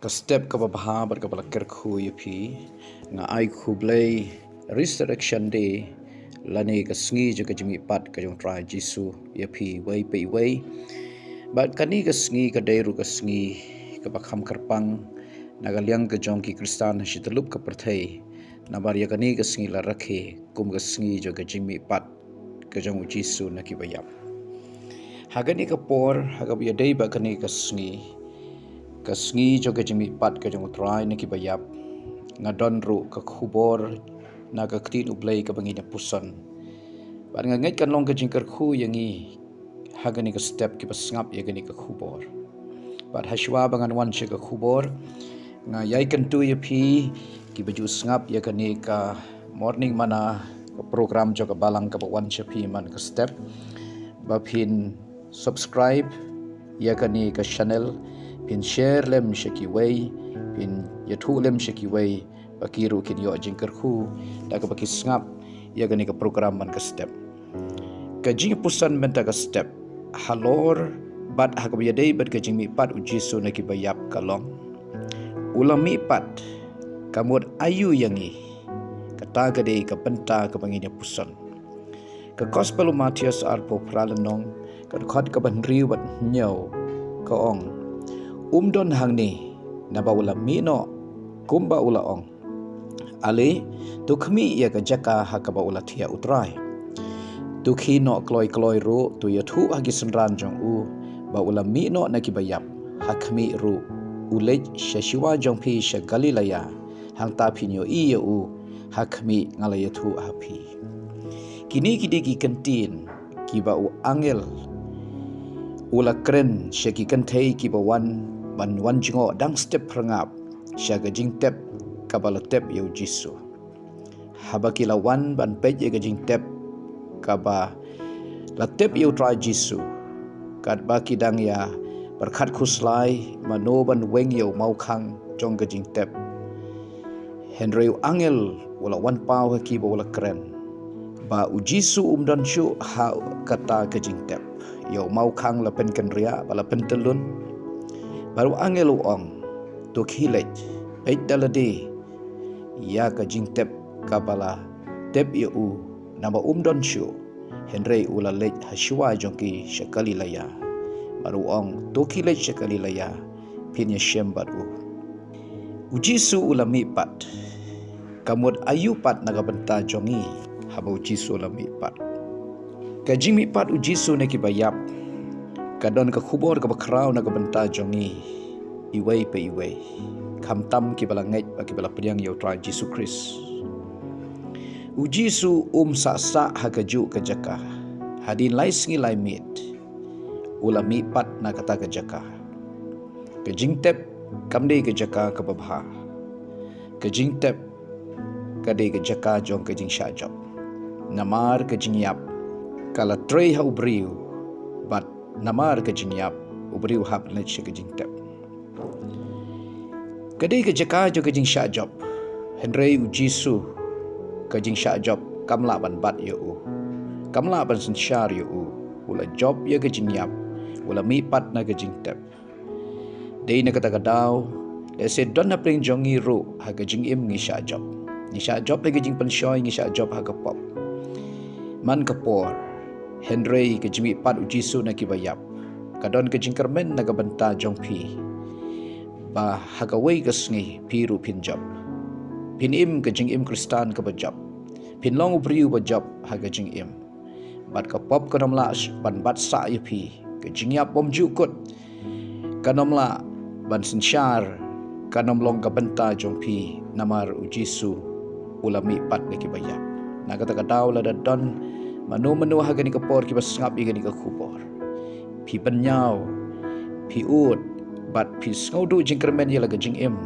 Ka step ka babha bar ka balakir khu yapi nga ai khu blai resurrection day lani ka sngi jo ka jimi pat ka jong try jisu yapi wai pe wai bat kani ka sngi ka dairu ka sngi ka bakham karpang nagalyang ka jong ki kristan shitalup ka perthai nabar ya kani ka sngi la rakhe kum ka sngi jo ka jimi pat ka jong jisu na ki bayap hagani ka por hagab ya dai ba kani ka sngi jo ka jimi pat ka jong try na ki bayap ngadon ru ka khubor na ka ktin ublay ka bangin puson bat nga ngai kan long ka jingkar khu yangi hagani ka step ki pasngap ya gani ka khubor bat hashwa bangan wan she ka khubor nga yai kan tu ya phi ki baju sngap ya gani ka morning mana ka program jo ka balang ka wan she phi man ka step ba phin subscribe ya gani ka channel pin share lem sheki way pin yathu lem sheki way bakiru kin yo jingkar khu da ka baki sngap ya gani ka program man ka step ka jing pusan menta ka step halor bat ha ka yadai bat ka jing mi pat ujisu na ki bayap kalong ulami pat kamud ayu yangi kata ka dei ka penta ka bangin pusan ka gospel Matius arpo pralenong ka khot ka ban riu bat nyau ka ong umdon hang ni na baula mino kumba ula ong ale tu khmi ya ka jaka ha ka baula thia utrai tu khino kloi ru tu ya thu agi sanran jong u baula mino na ki bayap ha khmi ru ulej shashiwa jong phi sha galilaya hang ta phinyo i ya u ha khmi ngala ya thu ha phi kini ki kantin ki ba u angel ula kren shaki kanthei ki ba wan jingo dang step prangap syaga jing tep kabala tep yau jisu habaki lawan ban pej ga jing tep kaba la tep yau tra jisu kat baki dang ya berkhat khuslai mano ban weng yau mau khang jong ga jing tep henry angel wala wan pau ki ba wala kren ba u jisu umdan shu ha kata ga jing tep yau mau khang la pen kan ria bala pen telun baru angel ong tu khilej pej dalade ya ka jing tep kabala tep ya u nama umdon shu henry ula lej hashwa jongki shakali laya baru ong tu khilej shakali laya pinya shem baru ujisu ula mi pat kamud ayu pat naga benta jongi haba ujisu ula mi pat ka jing mi pat ujisu ne ki bayap kadon ka khubor ka bakrau na ka benta jongi iway pe iway khamtam ki balangait ba ki bala priang yo tra Jisu Kris ujisu sa sa ha ka ju ka jaka hadin lai sngi lai mit ula mi pat na kata ka jaka ka jingtep kamde ka jaka ka babha ka jingtep ka de ka jaka jong ka jing sha job namar ka jingyap kala trei ha ubriu bat namar ka jingyap ubriu hap na chi ka jingtep kadai ka jaka jo ka jing sha job henry ujisu ka jing sha job kamla ban bat yo u kamla ban sin shar yo u ula job ya ka jingyap ula mi pat na ka jingtep dei na kata ka daw le se don na pring jongi ru ha ka jing im ngi sha job ka jing pan shoy ngi sha job ha ka pop man ka por henry ka jimi pat ujisu na ki bayap kadon ka jing karmen na ka banta jong phi ba hagaway ka sngi piru pin job pinim ka jing im kristan ka ba job pinlong ubriu ba job haga jing im bat ka pop ka namla ban bat sa pi ka jing yap bom ju kot ka namla ban sinshar ka namlong ka banta jong pi namar ujisu ulami pat ne ki bayap na kata ka daw la don manu haga ni ka por ki basngap i ni ka khubor pi penyaw pi ut bat pi sngodu jingkermen ya laga jing im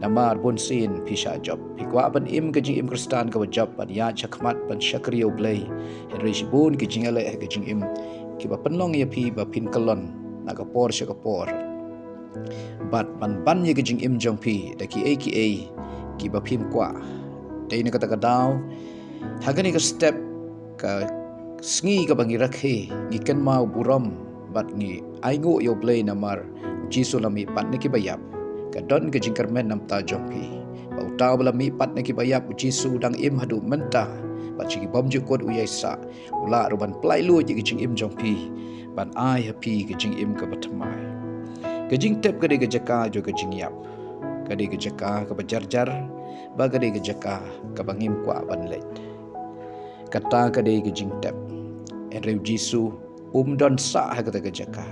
namar bonsin pi sha job pi kwa ban im ka jing im kristan ka job ban ya chakmat ban shakriyo blay henry shibun ki jing ale ka jing im ki ba penlong ya pi ba pin kalon na ka por sha ka por bat ban ya ka jing im jong pi da ki aka ki ba pim kwa dei na kata ka daw hagani ka step ka sngi ka bangi rakhe ngi ken mau buram bat ngi aingo yo blay namar Jisu lami pat ni ki bayap ka don ka jingkermen nam ta jongpi ba uta bala mi pat na ki bayap Jisu dang im hadu menta ba chi bom ju kod uyai sa ula ruban plai lu ji jing im jongpi ban ai happy ka jing im ka batmai ka jing tep ka de ka jaka jo ka jing yap ka de ka jaka ka bajar-jar ba ka de ka jaka ka bangim kwa ban let kata ka de ka jing tep en reu Jisu don sa ha ka jaka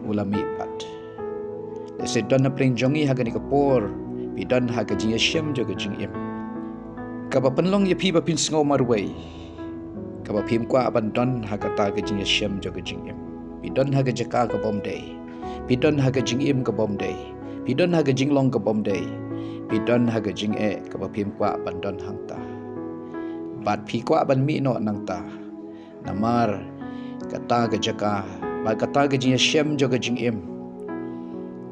ulami pat le se don na pring jongi ha ka ni ka por pi don ha ka jing shem jo ka jing im ka ba penlong ye pi ba pin sngo marwei ka ba phim kwa ban don ha ka ta ka jing shem jo ka jing im pi don ha ka jaka ka bom day pi don ha ka jing im ka bom day pi don ha ka jing long ka bom day pi don ha ka jing ka ba phim kwa ban don hang ta bat pi kwa ban mi no nang ta namar kata ka jaka ba kata ka jing shem jo ka jing im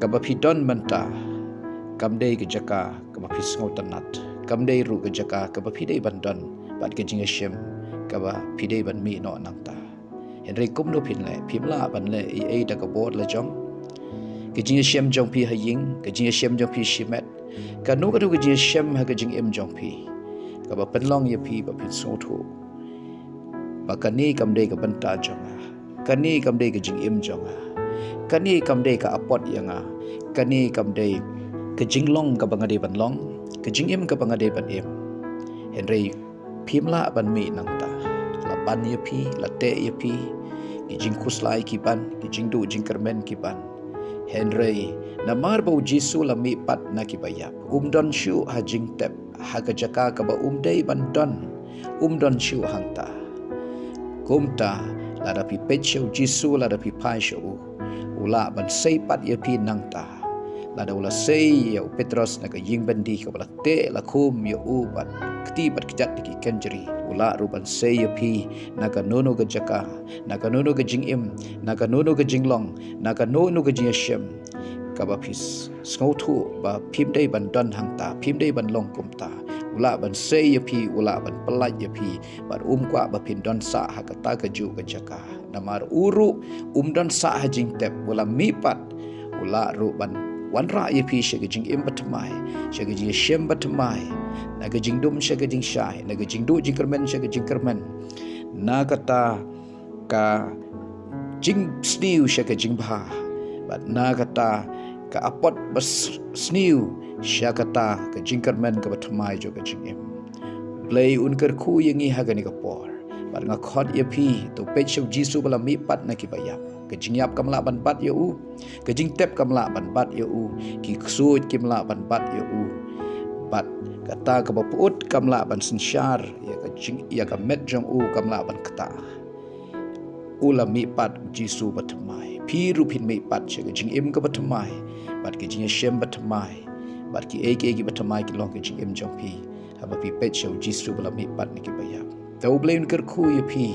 ka ba pi don manta kam dei ka jaka ka ba pi sngo tanat kam dei ru ka jaka ka ba pi dei ban don bat ka jing shem ka ba pi dei ban mi no nang ta henry kum no pin le phim la ban le e da ka bot la jong ka jing shem jong pi ha ying ka jing shem jong pi shimet ka no ka du ka jing shem ha ka jing im jong pi ka ba penlong ye pi ba pin so thu ba ka ni kam dei ka banta jong ka ni kam dei ka jing im jong ka ni kam dei ka apot yanga ka ni kam dei ka jing long ka bangade ban long ka jing im ka bangade ban im henry phim la ban mi nang ta la ban ye pi la te ye pi ki jing kuslai ki ban ki jing du jing kermen ki ban henry namar ba Jisu la mi pat na ki bayap don shu ha jing tep ha ka jaka ka ba dei ban don don shu hang ta kumta la da pi pecho Jisu la da pi pai shu ula ban sei pat ye pi nang ta la da ula sei ya Petros na ka ying bandi ka bala te la khum ya u bat kti bat kijat ki kenjeri ula ruban sei ye pi na ka nono ka jaka na ka nono ka jing im na ka nono ka jing long na ka nono ka jing shem ka ba pis sngo thu ba phim dei ban don hang ta phim dei ban long kum ta ula ban sei ye pi ula ban pelat ye pi bar kwa ba pin don sa ha ka ta ka ju ka jaka namar uru don sa ha jing tep ula mi pat ula ru ban wan ra ye pi she ka jing im batmai she ka jing shem batmai na ka jing dum she ka jing shai na ka jing du jing kermen she ka jing kermen na kata ka jing sniu she ka jing bha bat na kata ka apot bas sniu syakata ka jingkermen ka batmai jo ka jingim play unker khu yengi hagani ka por bar nga khot ye pi to pecho Jisu bala mi pat na ki bayap ka jingyap kamla ban bat ye u ka jingtep kamla ban bat ye u ki ksut kimla ban bat ye u bat kata ka bapuut kamla ban sinsyar ya ka jing ya ka met jong u kamla ban kata ula mi pat Jisu batmai pi rupin mi pat che ka jingim ka batmai bat ki jing shem batmai bat ki ege batmai ki long ki jing im jong pi haba pi pet show Jisu bala mi pat ni ki bayap tau blame ker khu ye pi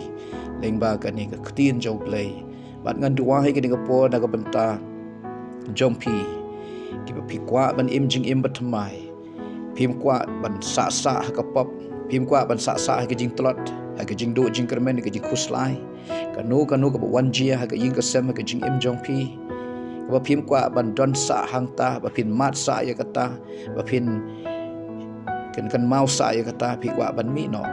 leng ba ka ni ka ktin jo play bat ngan duwa he ki ni ka po na ka banta jong pi ki ba pi kwa ban im jing im batmai phim kwa ban sa sa ka pop phim kwa ban sa sa ka jing tlot ha ka jing do jing kermen ka jing khuslai ka no ka wan jia ha ka ying ka sem ka jing im jong pi ba phim kwa ban don sa hang ta ba phin mat sa ya kata ba phin kan mau sa ya kata pi kwa ban mi no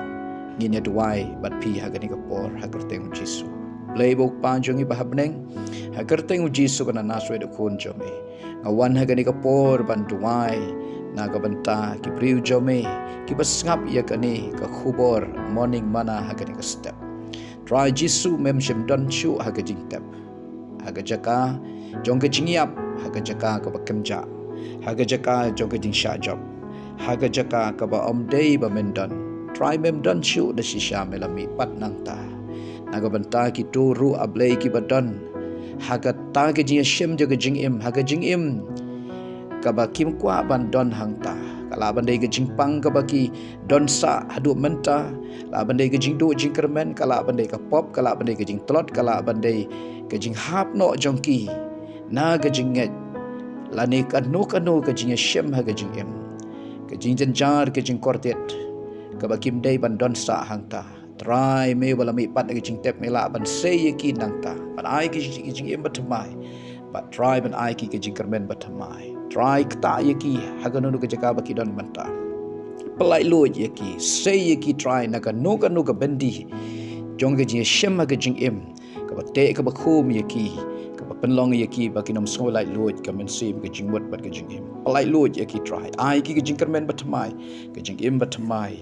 ngin ya duai bat pi ha gani ka por ha kerteng Jisu playbook pa jongi ba habneng ha kerteng Jisu kana naswe de khun jome ngawan ha gani ka por ban duai na ka banta ki priu jome ki basngap ya kani ka khubor morning mana ha gani ka step try Jisu mem shem don shu ha ga jing tep ha ga jaka jong ke jingyap ha ga jaka ka ba kemja ha ga jaka jong ke jing sha job ha ga jaka ka ba dei ba mendon try mem don shu da shisha melami pat nang ta na ga banta ki tu ru ablei ki badon ha ga ta ke jing shem jo ke jing im ha ga jing im ka ba kim kwa ban don hang ta kala ban dei ke jing pang ka ba ki don sa hadu menta la ban dei ke jing do jing kermen kala ban dei ka pop kala ban dei ke jing tlot kala ban dei ke jing hap no jong ki na ka jing nget la ne ka no ka jing shem ha ka jing em ka jing jar ka jing kortet ka ba kim dei ban don sa hang ta try me wala mi pat ka jing tep me la ban sei ki nang ta ban ai ki jing em batmai but try ban ai ki ka jing kermen batmai try kta yaki hagano ka jaka baki don banta pelai lo yaki say yaki try naga noga bendi jong ga jing shema ga jing im ka ba te ka ba khum yaki ka ba penlong yaki baki nom so lai lo ka men sim ga jing wat bat ga jing im pelai lo yaki try ai ki ga jing kermen batmai ga jing im batmai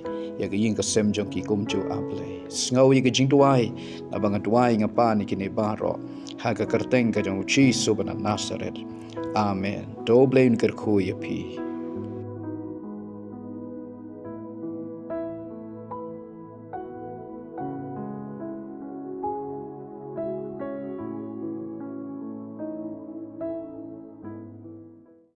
ya ga ying ka sem jong ki kum chu aple sngaw yi ga jing tuai na bang tuai nga pa ni kini baro ha ka kerteng ka jong chi so bana nasaret amen do blain ker khu ya pi